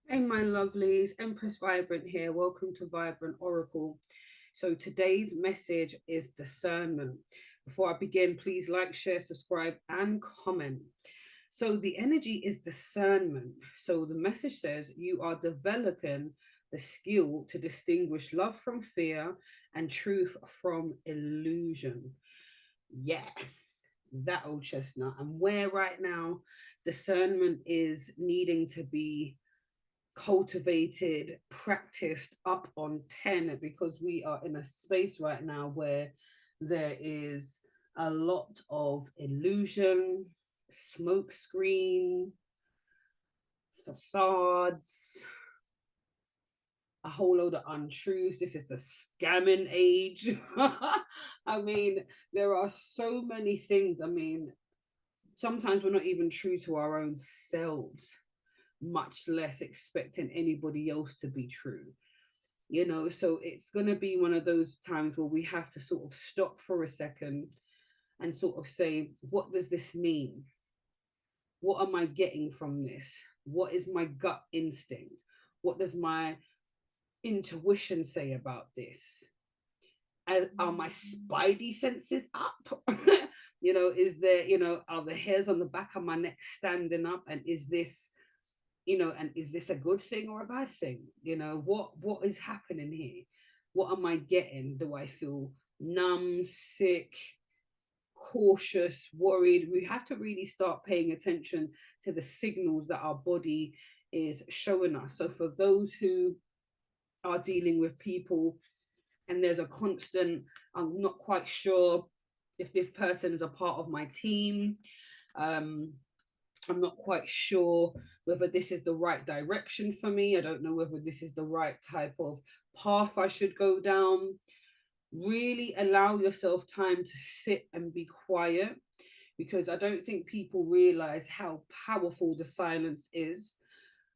Hey, my lovelies, Empress Vibrant here. Welcome to Vibrant Oracle. So, today's message is discernment. Before I begin, please like, share, subscribe, and comment. So, the energy is discernment. So, the message says you are developing the skill to distinguish love from fear and truth from illusion. Yeah, that old chestnut. And where right now discernment is needing to be cultivated, practiced up on 10, because we are in a space right now where there is a lot of illusion, smoke screen, facades, a whole load of untruths. This is the scamming age. I mean, there are so many things. I mean, sometimes we're not even true to our own selves, much less expecting anybody else to be true. So it's going to be one of those times where we have to sort of stop for a second and sort of say, what does this mean? What am I getting from this? What is my gut instinct? What does my intuition say about this? Are my spidey senses up? Is there, are the hairs on the back of my neck standing up? And is this a good thing or a bad thing? What is happening here? What am I getting? Do I feel numb, sick, cautious, worried? We have to really start paying attention to the signals that our body is showing us. So for those who are dealing with people and there's a constant, I'm not quite sure if this person is a part of my team. um I'm not quite sure whether this is the right direction for me. I don't know whether this is the right type of path I should go down. Really allow yourself time to sit and be quiet, because I don't think people realize how powerful the silence is.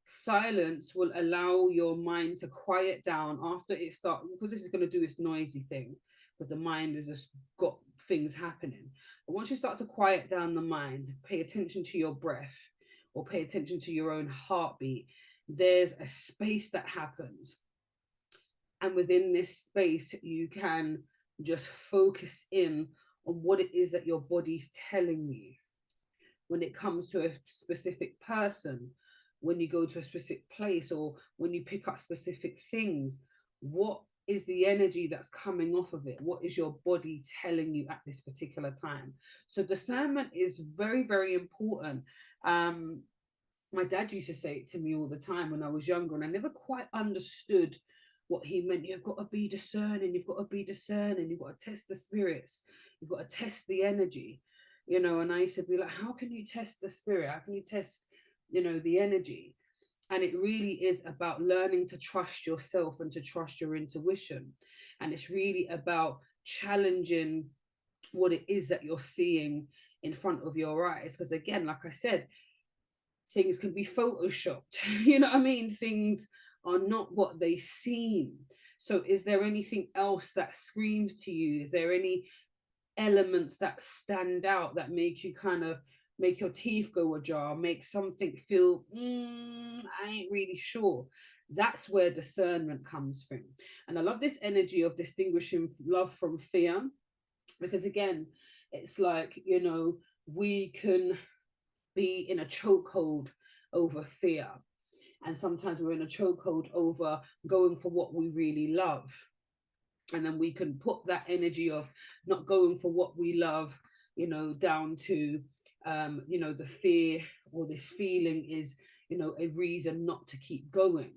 Silence will allow your mind to quiet down after it starts, because this is going to do its noisy thing, because the mind has just got things happening. But once you start to quiet down the mind, pay attention to your breath or pay attention to your own heartbeat, there's a space that happens. And within this space, you can just focus in on what it is that your body's telling you when it comes to a specific person, when you go to a specific place, or when you pick up specific things. What is the energy that's coming off of it? What is your body telling you at this particular time? So discernment is very, very important. My dad used to say it to me all the time when I was younger, and I never quite understood what he meant. You've got to be discerning, you've got to be discerning, you've got to test the spirits, you've got to test the energy. And I used to be like, how can you test the spirit? How can you test, the energy? And it really is about learning to trust yourself and to trust your intuition. And it's really about challenging what it is that you're seeing in front of your eyes. Because again, like I said, things can be photoshopped. You know what I mean? Things are not what they seem. So is there anything else that screams to you? Is there any elements that stand out that make you kind of make your teeth go ajar, make something feel, I ain't really sure? That's where discernment comes from. And I love this energy of distinguishing love from fear, because again, it's like, we can be in a chokehold over fear. And sometimes we're in a chokehold over going for what we really love. And then we can put that energy of not going for what we love, down to, the fear, or this feeling is, a reason not to keep going.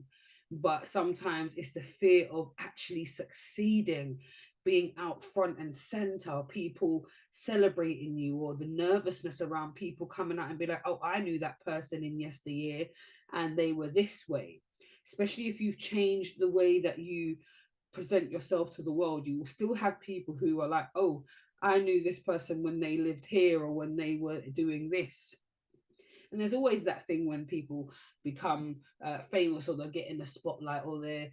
But sometimes it's the fear of actually succeeding, being out front and center, people celebrating you, or the nervousness around people coming out and be like, oh, I knew that person in yesteryear and they were this way. Especially if you've changed the way that you present yourself to the world, you will still have people who are like, oh, I knew this person when they lived here or when they were doing this. And there's always that thing when people become famous, or they're getting the spotlight, or they're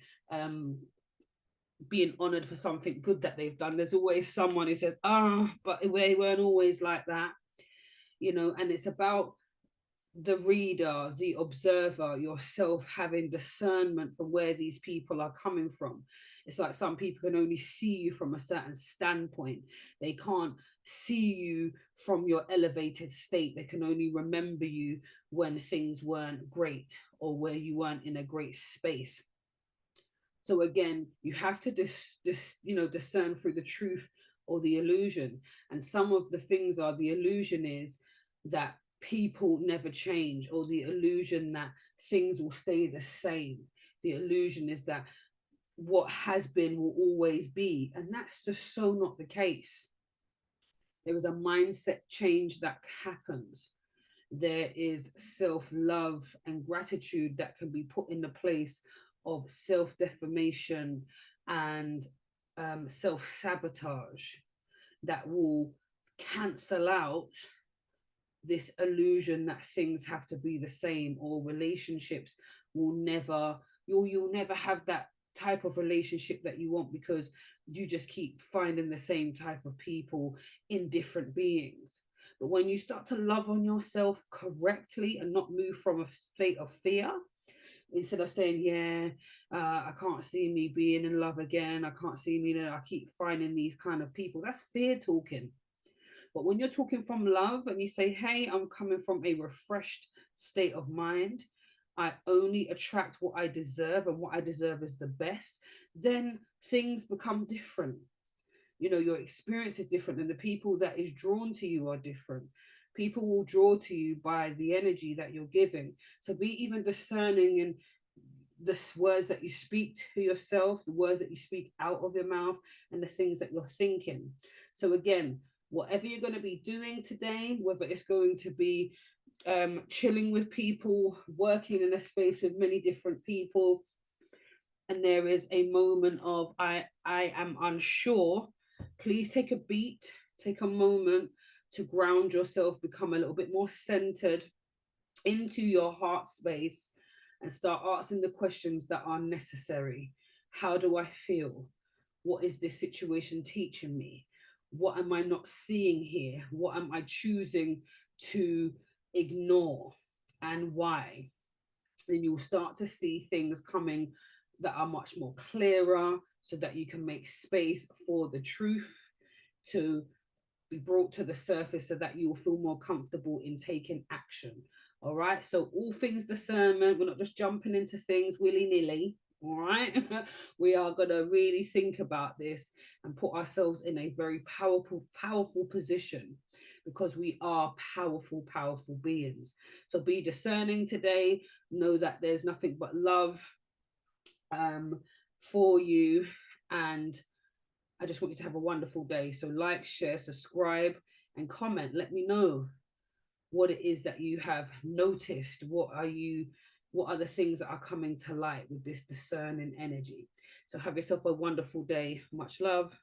being honored for something good that they've done. There's always someone who says, but they weren't always like that. And it's about the reader, the observer, yourself having discernment from where these people are coming from. It's like some people can only see you from a certain standpoint. They can't see you from your elevated state. They can only remember you when things weren't great or where you weren't in a great space. So again, you have to discern through the truth or the illusion. And some of the things are, the illusion is that people never change, or the illusion that things will stay the same. The illusion is that what has been will always be. And that's just so not the case. There is a mindset change that happens. There is self-love and gratitude that can be put in the place of self-defamation and self-sabotage, that will cancel out this illusion that things have to be the same, or relationships will never, you'll never have that type of relationship that you want, because you just keep finding the same type of people in different beings. But when you start to love on yourself correctly and not move from a state of fear, instead of saying, yeah, I can't see me being in love again, I can't see me, I keep finding these kind of people, that's fear talking. But when you're talking from love and you say, hey, I'm coming from a refreshed state of mind, I only attract what I deserve, and what I deserve is the best, then things become different. You know, your experience is different, and the people that is drawn to you are different. People will draw to you by the energy that you're giving. So be even discerning in the words that you speak to yourself, the words that you speak out of your mouth, and the things that you're thinking. So again, whatever you're going to be doing today, whether it's going to be chilling with people, working in a space with many different people, and there is a moment of I am unsure, please take a beat, take a moment to ground yourself, become a little bit more centered into your heart space, and start asking the questions that are necessary. How do I feel? What is this situation teaching me? What am I not seeing here? What am I choosing to ignore, and why? And you'll start to see things coming that are much more clearer, so that you can make space for the truth to be brought to the surface, so that you will feel more comfortable in taking action. All right. So all things discernment, we're not just jumping into things willy-nilly. All right. We are going to really think about this and put ourselves in a very powerful position, because we are powerful beings. So be discerning today. Know that there's nothing but love for you. And I just want you to have a wonderful day. So like, share, subscribe, and comment. Let me know what it is that you have noticed. What are the things that are coming to light with this discerning energy? So have yourself a wonderful day. Much love.